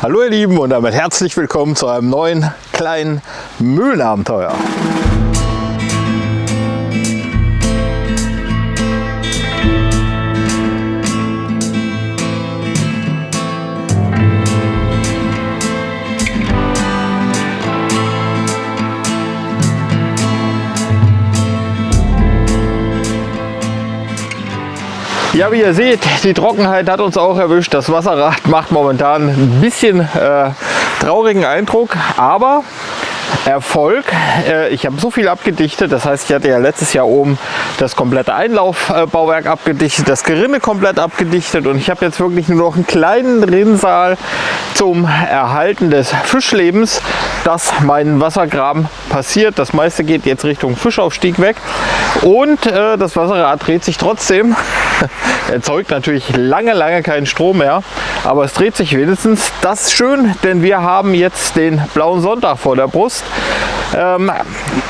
Hallo ihr Lieben und damit herzlich willkommen zu einem neuen kleinen Mühlenabenteuer. Ja, wie ihr seht, die Trockenheit hat uns auch erwischt. Das Wasserrad macht momentan ein bisschen traurigen Eindruck, aber Erfolg. Ich habe so viel abgedichtet, das heißt, ich hatte ja letztes Jahr oben das komplette Einlaufbauwerk abgedichtet, das Gerinne komplett abgedichtet und ich habe jetzt wirklich nur noch einen kleinen Rinnsal zum Erhalten des Fischlebens, das meinen Wassergraben passiert. Das meiste geht jetzt Richtung Fischaufstieg weg und das Wasserrad dreht sich trotzdem. Erzeugt natürlich lange keinen Strom mehr, aber es dreht sich wenigstens. Das ist schön, denn wir haben jetzt den blauen Sonntag vor der Brust.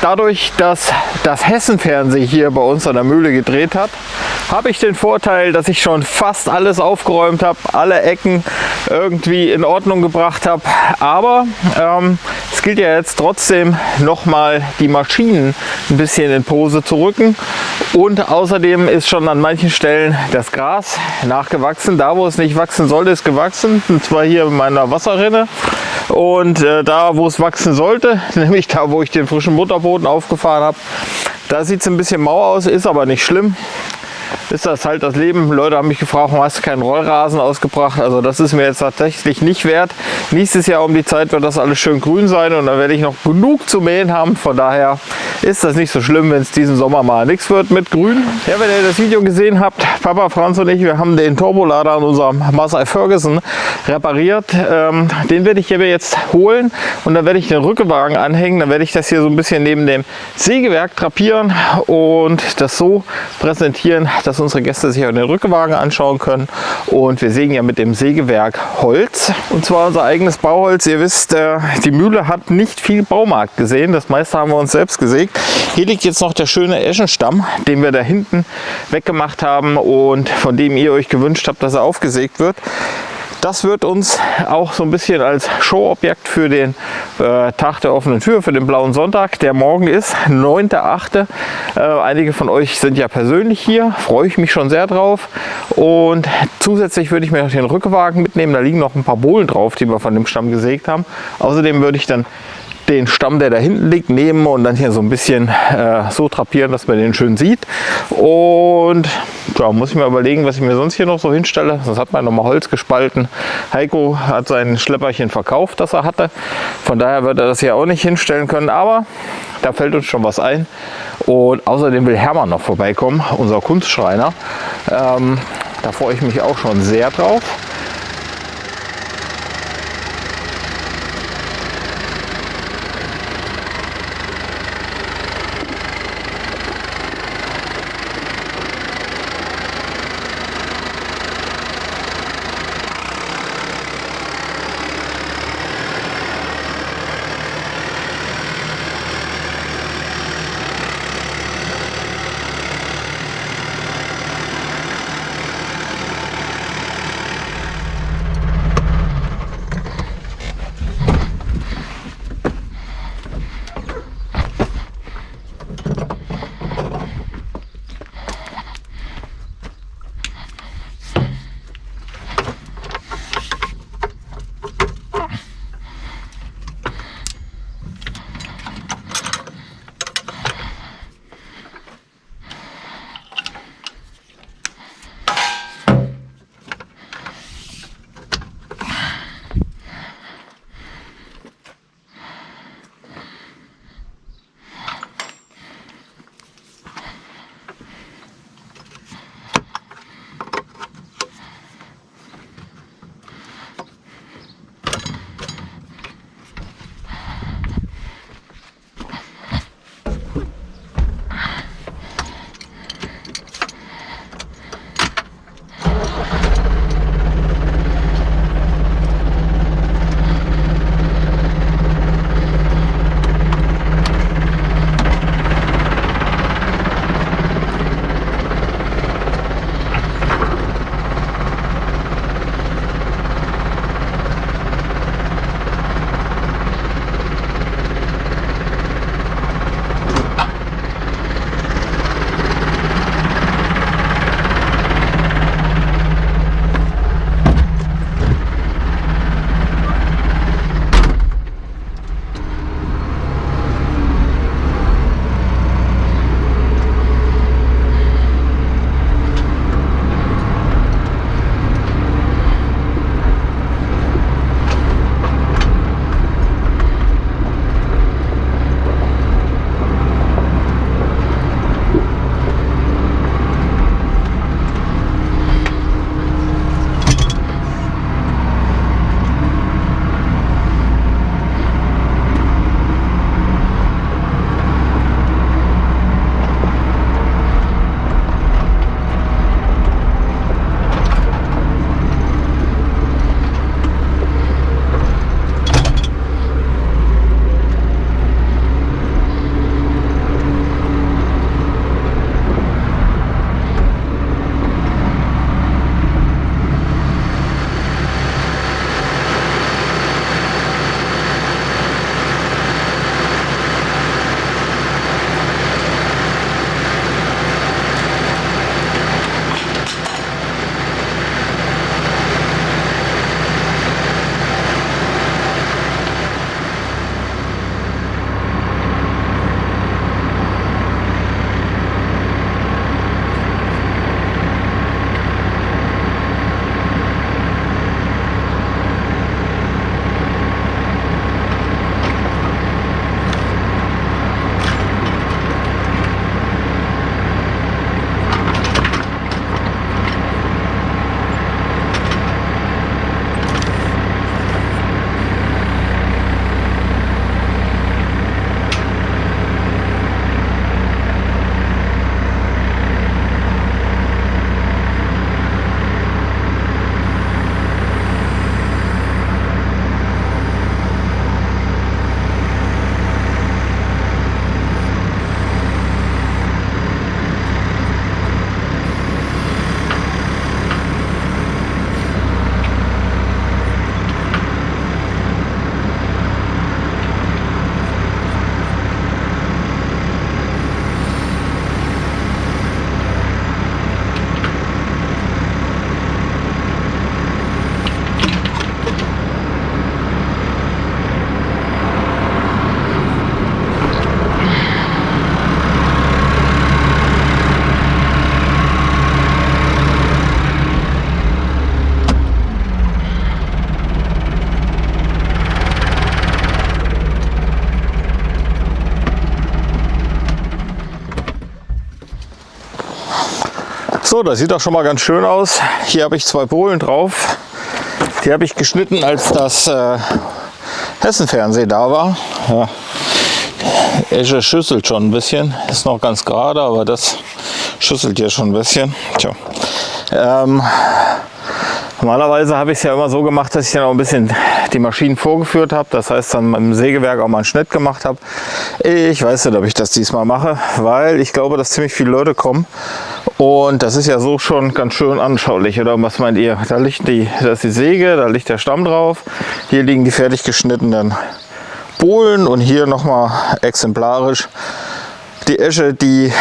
Dadurch, dass das Hessen-Fernsehen hier bei uns an der Mühle gedreht hat, habe ich den Vorteil, dass ich schon fast alles aufgeräumt habe, alle Ecken irgendwie in Ordnung gebracht habe. Aber es gilt ja jetzt trotzdem nochmal die Maschinen ein bisschen in Pose zu rücken. Und außerdem ist schon an manchen Stellen das Gras nachgewachsen. Da, wo es nicht wachsen sollte, ist gewachsen. Und zwar hier in meiner Wasserrinne. Und da, wo es wachsen sollte, nämlich da, wo ich den frischen Mutterboden aufgefahren habe, da sieht es ein bisschen mau aus, ist aber nicht schlimm. Ist das halt das Leben. Leute haben mich gefragt, warum hast du keinen Rollrasen ausgebracht? Also das ist mir jetzt tatsächlich nicht wert. Nächstes Jahr um die Zeit wird das alles schön grün sein und dann werde ich noch genug zu mähen haben. Von daher ist das nicht so schlimm, wenn es diesen Sommer mal nichts wird mit Grün. Ja, wenn ihr das Video gesehen habt, Papa Franz und ich, wir haben den Turbolader an unserem Massey Ferguson repariert. Den werde ich hier jetzt holen und dann werde ich den Rückenwagen anhängen. Dann werde ich das hier so ein bisschen neben dem Sägewerk drapieren und das so präsentieren, dass unsere Gäste sich auch den Rückenwagen anschauen können. Und wir sägen ja mit dem Sägewerk Holz, und zwar unser eigenes Bauholz. Ihr wisst, die Mühle hat nicht viel Baumarkt gesehen, das meiste haben wir uns selbst gesägt. Hier liegt jetzt noch der schöne Eschenstamm, den wir da hinten weggemacht haben und von dem ihr euch gewünscht habt, dass er aufgesägt wird. Das wird uns auch so ein bisschen als Showobjekt für den Tag der offenen Tür, für den blauen Sonntag, der morgen ist, 9.8. Einige von euch sind ja persönlich hier, freue ich mich schon sehr drauf. Und zusätzlich würde ich mir noch den Rückenwagen mitnehmen, da liegen noch ein paar Bohlen drauf, die wir von dem Stamm gesägt haben. Außerdem würde ich dann den Stamm, der da hinten liegt, nehmen und dann hier so ein bisschen so drapieren, dass man den schön sieht. Und ja, muss ich mir überlegen, was ich mir sonst hier noch so hinstelle. Sonst hat man nochmal Holz gespalten. Heiko hat sein Schlepperchen verkauft, das er hatte. Von daher wird er das hier auch nicht hinstellen können. Aber da fällt uns schon was ein. Und außerdem will Hermann noch vorbeikommen, unser Kunstschreiner. Da freue ich mich auch schon sehr drauf. So, das sieht doch schon mal ganz schön aus. Hier habe ich 2 Bohlen drauf. Die habe ich geschnitten, als das Hessen-Fernsehen da war. Ja. Esche schüsselt schon ein bisschen. Ist noch ganz gerade, aber das schüsselt hier schon ein bisschen. Tja. Normalerweise habe ich es ja immer so gemacht, dass ich dann auch ein bisschen die Maschinen vorgeführt habe. Das heißt, dann im Sägewerk auch mal einen Schnitt gemacht habe. Ich weiß nicht, ob ich das diesmal mache, weil ich glaube, dass ziemlich viele Leute kommen. Und das ist ja so schon ganz schön anschaulich, oder was meint ihr? Da ist die Säge, da liegt der Stamm drauf. Hier liegen die fertig geschnittenen Bohlen und hier nochmal exemplarisch die Esche, die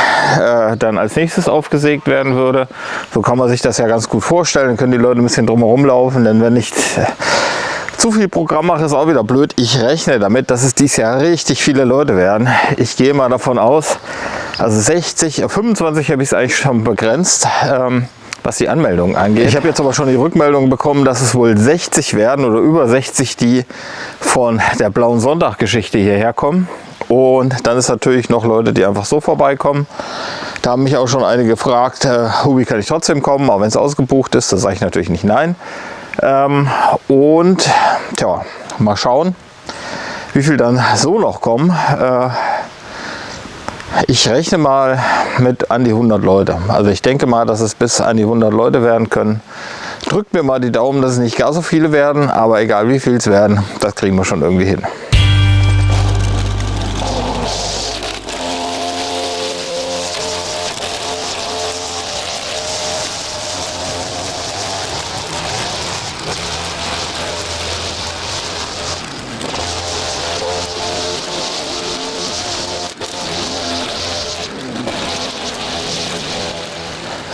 dann als nächstes aufgesägt werden würde. So kann man sich das ja ganz gut vorstellen. Dann können die Leute ein bisschen drumherum laufen, denn wenn ich zu viel Programm mache, ist auch wieder blöd. Ich rechne damit, dass es dieses Jahr richtig viele Leute werden. Ich gehe mal davon aus, also 60, 25 habe ich es eigentlich schon begrenzt, was die Anmeldungen angeht. Ich habe jetzt aber schon die Rückmeldung bekommen, dass es wohl 60 werden oder über 60, die von der Blauen Sonntag-Geschichte hierher kommen. Und dann ist natürlich noch Leute, die einfach so vorbeikommen. Da haben mich auch schon einige gefragt, Hubi, kann ich trotzdem kommen, auch wenn es ausgebucht ist. Da sage ich natürlich nicht nein. Und tja, mal schauen, wie viel dann so noch kommen. Ich rechne mal mit an die 100 Leute. Also ich denke mal, dass es bis an die 100 Leute werden können. Drückt mir mal die Daumen, dass es nicht gar so viele werden, aber egal wie viel es werden, das kriegen wir schon irgendwie hin.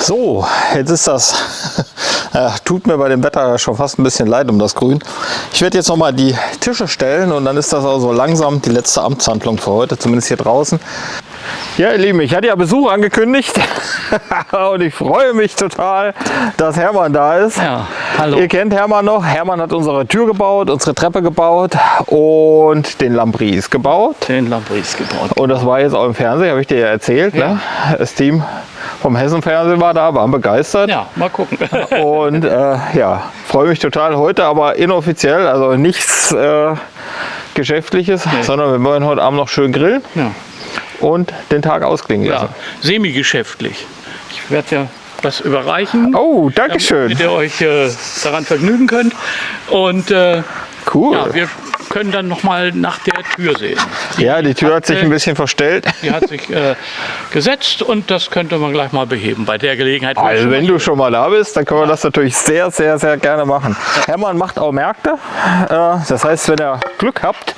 So, jetzt ist das, tut mir bei dem Wetter schon fast ein bisschen leid um das Grün. Ich werde jetzt noch mal die Tische stellen und dann ist das also langsam die letzte Amtshandlung für heute, zumindest hier draußen. Ja, ihr Lieben, ich hatte ja Besuch angekündigt und ich freue mich total, dass Hermann da ist. Ja, hallo. Ihr kennt Hermann noch. Hermann hat unsere Tür gebaut, unsere Treppe gebaut und den Lambris gebaut. Und das war jetzt auch im Fernsehen, habe ich dir ja erzählt. Ja. Ne? Das Team vom Hessen-Fernsehen war da, waren begeistert. Ja, mal gucken. Und ja, freue mich total heute, aber inoffiziell, also nichts Geschäftliches, sondern wir wollen heute Abend noch schön grillen. Ja. Und den Tag ausklingen lassen. Ja, semi-geschäftlich. Ich werde ja was überreichen. Oh, danke schön. Damit ihr euch daran vergnügen könnt. Und cool. Ja, wir können dann noch mal nach der Tür sehen. Die Tür hat sich ein bisschen verstellt. Die hat sich gesetzt und das könnte man gleich mal beheben bei der Gelegenheit. Also wenn du schon mal da bist, dann können wir das natürlich sehr, sehr, sehr gerne machen. Hermann macht auch Märkte. Das heißt, wenn ihr Glück habt.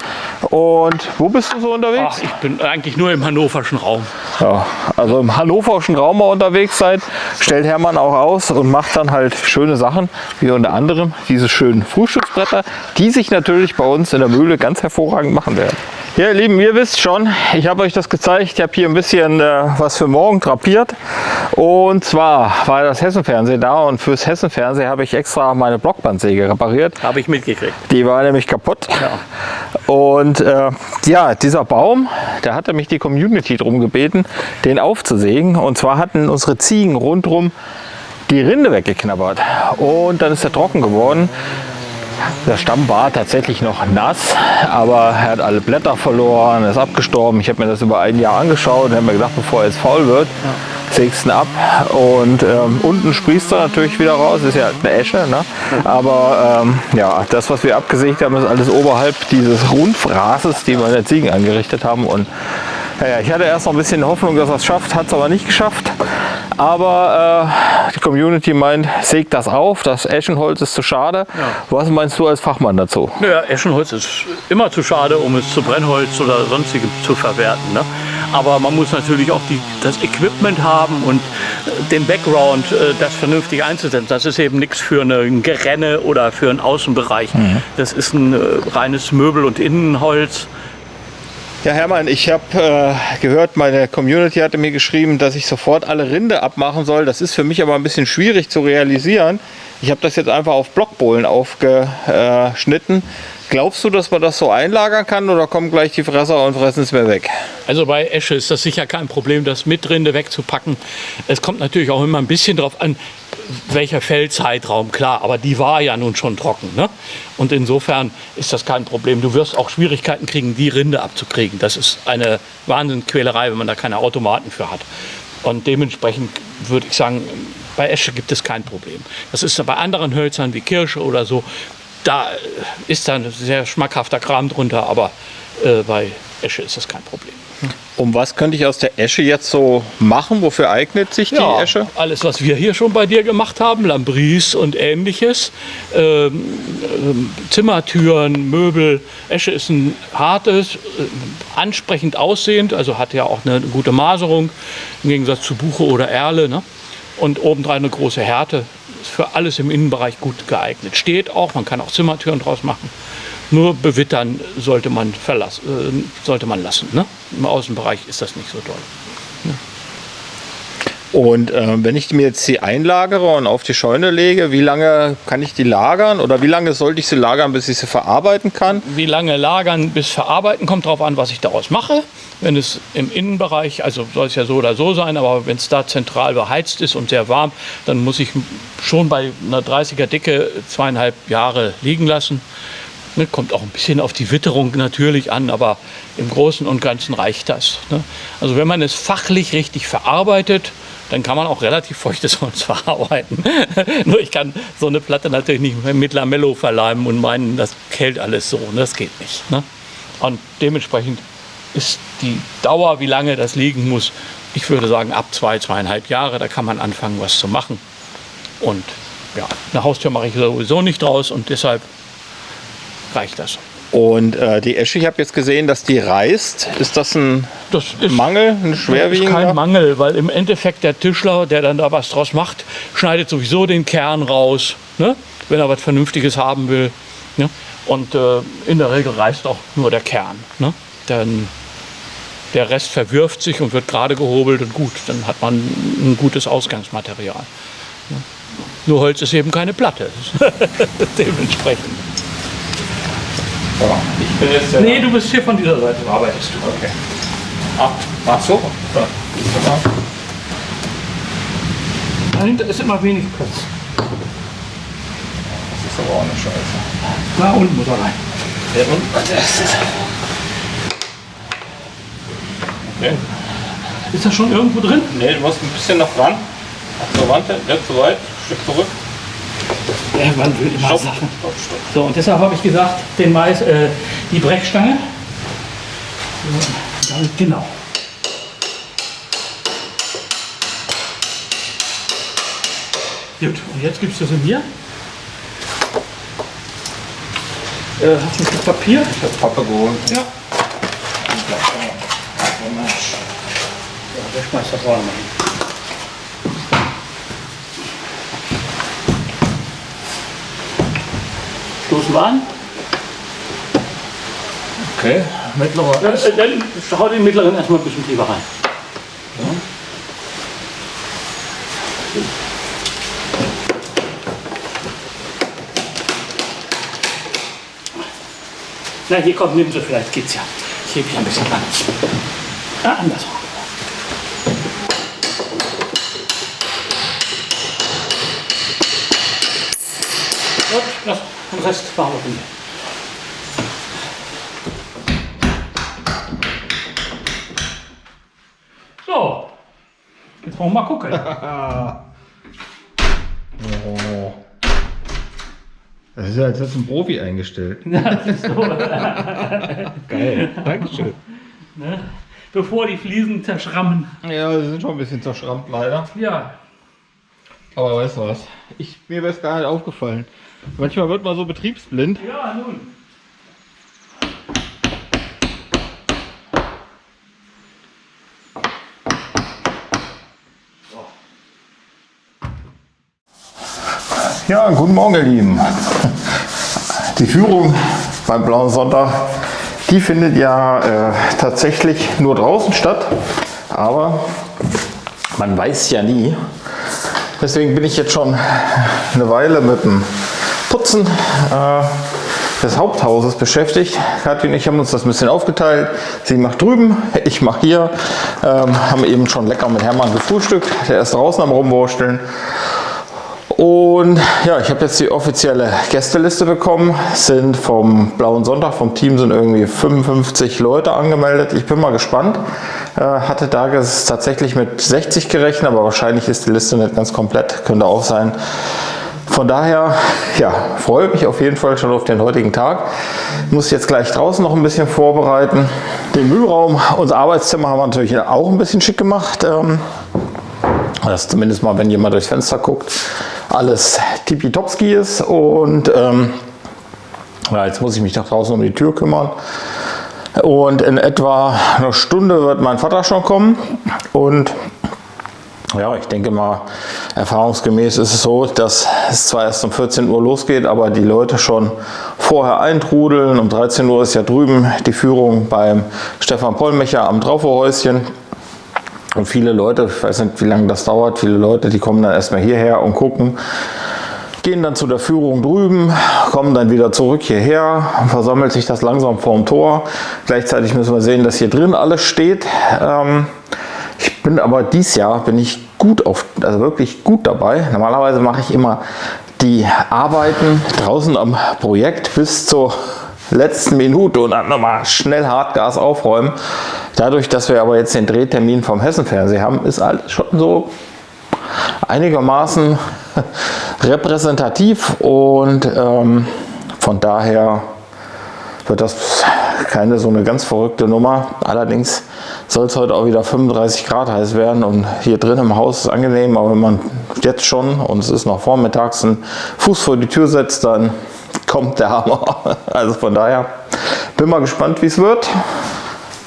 Und wo bist du so unterwegs? Ach, ich bin eigentlich nur im hannoverschen Raum. Ja, also im hannoverschen Raum mal unterwegs seid, stellt Hermann auch aus und macht dann halt schöne Sachen, wie unter anderem diese schönen Frühstücksbretter, die sich natürlich bei uns in der Mühle ganz hervorragend machen werden. Ja, ihr Lieben, ihr wisst schon, ich habe euch das gezeigt, ich habe hier ein bisschen was für morgen drapiert. Und zwar war das Hessen-Fernsehen da und fürs Hessen-Fernsehen habe ich extra meine Blockbandsäge repariert. Habe ich mitgekriegt. Die war nämlich kaputt. Ja. Und ja, dieser Baum, da hatte mich die Community drum gebeten, den aufzusägen. Und zwar hatten unsere Ziegen rundherum die Rinde weggeknabbert. Und dann ist er trocken geworden. Der Stamm war tatsächlich noch nass, aber er hat alle Blätter verloren, ist abgestorben. Ich habe mir das über ein Jahr angeschaut und habe mir gedacht, bevor er jetzt faul wird, sägst ihn ab. Und unten sprießt er natürlich wieder raus, ist ja eine Esche. Ne? Aber ja, das, was wir abgesägt haben, ist alles oberhalb dieses Rundfraßes, die meine Ziegen angerichtet haben. Und ja, ich hatte erst noch ein bisschen Hoffnung, dass er es schafft, hat es aber nicht geschafft. Aber die Community meint, sägt das auf, das Eschenholz ist zu schade. Ja. Was meinst du als Fachmann dazu? Ja, Eschenholz ist immer zu schade, um es zu Brennholz oder sonstigem zu verwerten. Ne? Aber man muss natürlich auch das Equipment haben und den Background, das vernünftig einzusetzen. Das ist eben nichts für ein Gerenne oder für einen Außenbereich. Mhm. Das ist ein reines Möbel- und Innenholz. Ja, Hermann, ich habe gehört, meine Community hatte mir geschrieben, dass ich sofort alle Rinde abmachen soll. Das ist für mich aber ein bisschen schwierig zu realisieren, Ich habe das jetzt einfach auf Blockbohlen aufgeschnitten. Glaubst du, dass man das so einlagern kann oder kommen gleich die Fresser und fressen es mir weg? Also bei Esche ist das sicher kein Problem, das mit Rinde wegzupacken. Es kommt natürlich auch immer ein bisschen drauf an, welcher Fällzeitraum, klar, aber die war ja nun schon trocken. Ne? Und insofern ist das kein Problem. Du wirst auch Schwierigkeiten kriegen, die Rinde abzukriegen. Das ist eine Wahnsinnsquälerei, wenn man da keine Automaten für hat. Und dementsprechend würde ich sagen, bei Esche gibt es kein Problem. Das ist bei anderen Hölzern wie Kirsche oder so, da ist dann sehr schmackhafter Kram drunter, aber bei Esche ist das kein Problem. Und was könnte ich aus der Esche jetzt so machen? Wofür eignet sich die Esche? Alles, was wir hier schon bei dir gemacht haben, Lambris und ähnliches, Zimmertüren, Möbel. Esche ist ein hartes, ansprechend aussehend, also hat ja auch eine gute Maserung, im Gegensatz zu Buche oder Erle. Ne? Und obendrein eine große Härte. Ist für alles im Innenbereich gut geeignet. Steht auch, man kann auch Zimmertüren draus machen. Nur bewittern sollte man lassen. Ne? Im Außenbereich ist das nicht so toll. Ne? Und wenn ich mir jetzt die einlagere und auf die Scheune lege, wie lange kann ich die lagern oder wie lange sollte ich sie lagern, bis ich sie verarbeiten kann? Wie lange lagern bis verarbeiten, kommt darauf an, was ich daraus mache. Wenn es im Innenbereich, also soll es ja so oder so sein, aber wenn es da zentral beheizt ist und sehr warm, dann muss ich schon bei einer 30er Dicke 2,5 Jahre liegen lassen. Ne, kommt auch ein bisschen auf die Witterung natürlich an, aber im Großen und Ganzen reicht das. Ne? Also wenn man es fachlich richtig verarbeitet, dann kann man auch relativ feuchtes Holz verarbeiten. Nur ich kann so eine Platte natürlich nicht mit Lamello verleimen und meinen, das hält alles so. Das geht nicht. Ne? Und dementsprechend ist die Dauer, wie lange das liegen muss, ich würde sagen ab 2,5 Jahre, da kann man anfangen, was zu machen. Und ja, eine Haustür mache ich sowieso nicht draus und deshalb reicht das. Und die Esche, ich habe jetzt gesehen, dass die reißt. Ist das ein Mangel, ein schwerwiegender? Das ist kein Mangel, weil im Endeffekt der Tischler, der dann da was draus macht, schneidet sowieso den Kern raus, ne? Wenn er was Vernünftiges haben will. Ne? Und in der Regel reißt auch nur der Kern. Ne? Dann der Rest verwirft sich und wird gerade gehobelt und gut. Dann hat man ein gutes Ausgangsmaterial. Ne? Nur Holz ist eben keine Platte. Dementsprechend. Ja, ich bin jetzt nee, du bist hier von dieser Seite, arbeitest du. Okay. Ach so. Ja. Dahinter ist immer wenig Platz. Das ist aber auch eine Scheiße. Da unten muss er rein. Ja, und? Okay. Ist das schon irgendwo drin? Nee, du musst ein bisschen noch ran. Ach, zur Wand, nicht zu weit. Ein Stück zurück. Ja, man will immer Stopp. Sachen. Stopp. So, und deshalb habe ich gesagt, die Brechstange. So, genau. Gut, und jetzt gibst du sie mir. Hast du ein Stück Papier? Ich habe Pappe geholt. Ja. Der schmeißt das auch noch hin. Stoßen wir an. Okay, mittlerer. Dann hau den mittleren erstmal ein bisschen tiefer rein. Ja. Na, hier kommt, nimm sie, vielleicht geht's ja. Ich hebe hier ein bisschen ran. Ah, anders. Gut, lass den Rest machen wir hier. So, jetzt wollen wir mal gucken. Oh. Das ist ja, als hättest du einen Profi eingestellt. Das ist so. Geil, Dankeschön. Ne? Bevor die Fliesen zerschrammen. Ja, sie sind schon ein bisschen zerschrammt leider. Ja. Aber weißt du was? Mir wäre es gar nicht aufgefallen. Manchmal wird man so betriebsblind. Ja, nun. Ja, guten Morgen, ihr Lieben. Die Führung beim Blauen Sonntag, die findet ja tatsächlich nur draußen statt. Aber man weiß ja nie, Deswegen bin ich jetzt schon eine Weile mit dem Putzen des Haupthauses beschäftigt. Kathi und ich haben uns das ein bisschen aufgeteilt. Sie macht drüben, ich mache hier. Haben eben schon lecker mit Hermann gefrühstückt. Der ist draußen am Rumwursteln. Und ja, ich habe jetzt die offizielle Gästeliste bekommen. Sind vom Blauen Sonntag, vom Team sind irgendwie 55 Leute angemeldet. Ich bin mal gespannt. Hatte da tatsächlich mit 60 gerechnet, aber wahrscheinlich ist die Liste nicht ganz komplett. Könnte auch sein. Von daher, ja, freue mich auf jeden Fall schon auf den heutigen Tag. Muss jetzt gleich draußen noch ein bisschen vorbereiten. Den Müllraum, unser Arbeitszimmer haben wir natürlich auch ein bisschen schick gemacht. Dass zumindest mal, wenn jemand durchs Fenster guckt, alles tippitopski ist. Und ja, jetzt muss ich mich nach draußen um die Tür kümmern. Und in etwa einer Stunde wird mein Vater schon kommen. Und ja, ich denke mal, erfahrungsgemäß ist es so, dass es zwar erst um 14 Uhr losgeht, aber die Leute schon vorher eintrudeln. Um 13 Uhr ist ja drüben die Führung beim Stefan Pollmecher am Trauferhäuschen. Und viele Leute, ich weiß nicht, wie lange das dauert, viele Leute, die kommen dann erstmal hierher und gucken, gehen dann zu der Führung drüben, kommen dann wieder zurück hierher, versammelt sich das langsam vorm Tor. Gleichzeitig müssen wir sehen, dass hier drin alles steht. Ich bin aber dieses Jahr also wirklich gut dabei. Normalerweise mache ich immer die Arbeiten draußen am Projekt bis zur letzten Minute und dann nochmal schnell Hartgas aufräumen. Dadurch, dass wir aber jetzt den Drehtermin vom Hessenfernsehen haben, ist alles schon so einigermaßen repräsentativ und von daher wird das keine so eine ganz verrückte Nummer. Allerdings soll es heute auch wieder 35 Grad heiß werden und hier drin im Haus ist es angenehm, aber wenn man jetzt schon, und es ist noch vormittags, einen Fuß vor die Tür setzt, dann kommt der Hammer. Also von daher bin mal gespannt, wie es wird.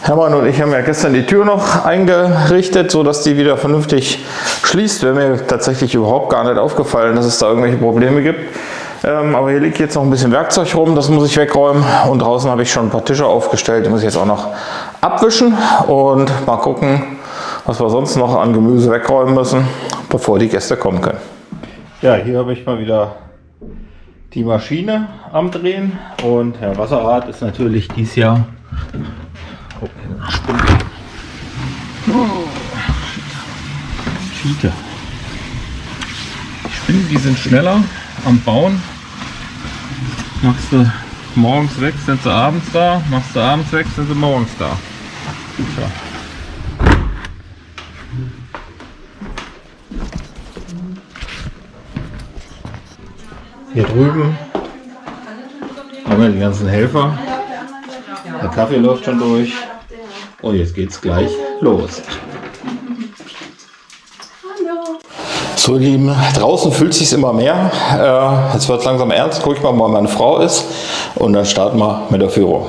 Hermann und ich haben ja gestern die Tür noch eingerichtet, sodass die wieder vernünftig schließt. Wäre mir tatsächlich überhaupt gar nicht aufgefallen, dass es da irgendwelche Probleme gibt. Aber hier liegt jetzt noch ein bisschen Werkzeug rum, das muss ich wegräumen. Und draußen habe ich schon ein paar Tische aufgestellt, die muss ich jetzt auch noch abwischen. Und mal gucken, was wir sonst noch an Gemüse wegräumen müssen, bevor die Gäste kommen können. Ja, hier habe ich mal wieder die Maschine am Drehen. Und Herr Wasserrad ist natürlich dieses Jahr... Schiete. Die Spinnen, die sind schneller am Bauen. Machst du morgens weg, sind sie abends da. Machst du abends weg, sind sie morgens da. So. Hier drüben haben wir die ganzen Helfer. Der Kaffee läuft schon durch. Und jetzt geht's gleich los. So ihr Lieben, draußen fühlt es sich immer mehr. Jetzt wird es langsam ernst. Guck ich mal, wo meine Frau ist. Und dann starten wir mit der Führung.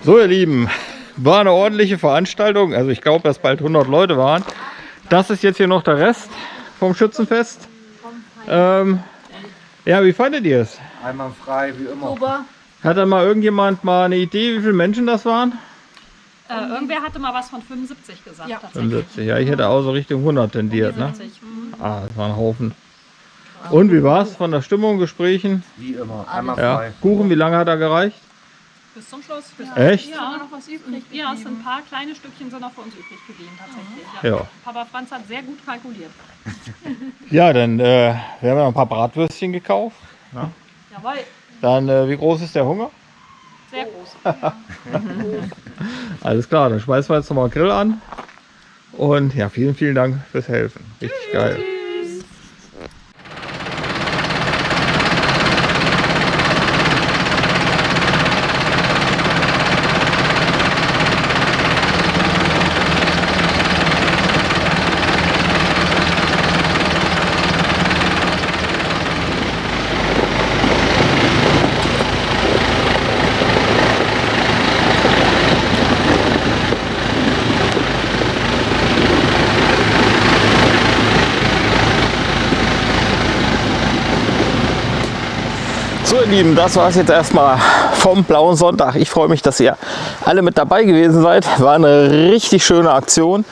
So ihr Lieben, war eine ordentliche Veranstaltung, also ich glaube, dass bald 100 Leute waren. Das ist jetzt hier noch der Rest vom Schützenfest. Ja, wie fandet ihr es? Einwandfrei, wie immer. Super. Hat da mal irgendjemand mal eine Idee, wie viele Menschen das waren? Irgendwer hatte mal was von 75 gesagt. Ja, 75, ja, ich hätte auch so Richtung 100 tendiert. Ne? 75. Ah, das war ein Haufen. Und wie war's von der Stimmung, Gesprächen? Wie immer, einmal Ja. frei. Kuchen, wie lange hat er gereicht? Bis zum Schluss. Echt? Ja, noch was übrig. Ja, es sind ein paar kleine Stückchen sind noch für uns übrig geblieben tatsächlich. Ja. Ja. Papa Franz hat sehr gut kalkuliert. Ja, dann wir haben noch ein paar Bratwürstchen gekauft. Jawohl, Dann, wie groß ist der Hunger? sehr groß. Alles klar, dann schmeißen wir jetzt nochmal Grill an. Und ja, vielen, vielen Dank fürs Helfen. Richtig geil. So ihr Lieben, das war es jetzt erstmal vom Blauen Sonntag. Ich freue mich, dass ihr alle mit dabei gewesen seid. War eine richtig schöne Aktion.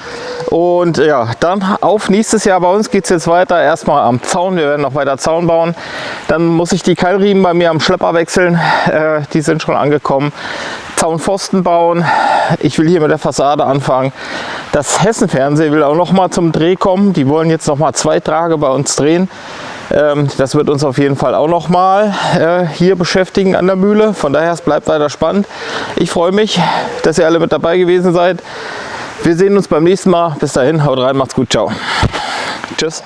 Und ja, dann auf nächstes Jahr. Bei uns geht es jetzt weiter. Erstmal am Zaun. Wir werden noch weiter Zaun bauen. Dann muss ich die Keilriemen bei mir am Schlepper wechseln. Die sind schon angekommen. Zaunpfosten bauen. Ich will hier mit der Fassade anfangen. Das Hessen-Fernsehen will auch noch mal zum Dreh kommen. Die wollen jetzt noch mal 2 Tage bei uns drehen. Das wird uns auf jeden Fall auch noch mal hier beschäftigen an der Mühle. Von daher, es bleibt weiter spannend. Ich freue mich, dass ihr alle mit dabei gewesen seid. Wir sehen uns beim nächsten Mal. Bis dahin, haut rein, macht's gut, ciao. Tschüss.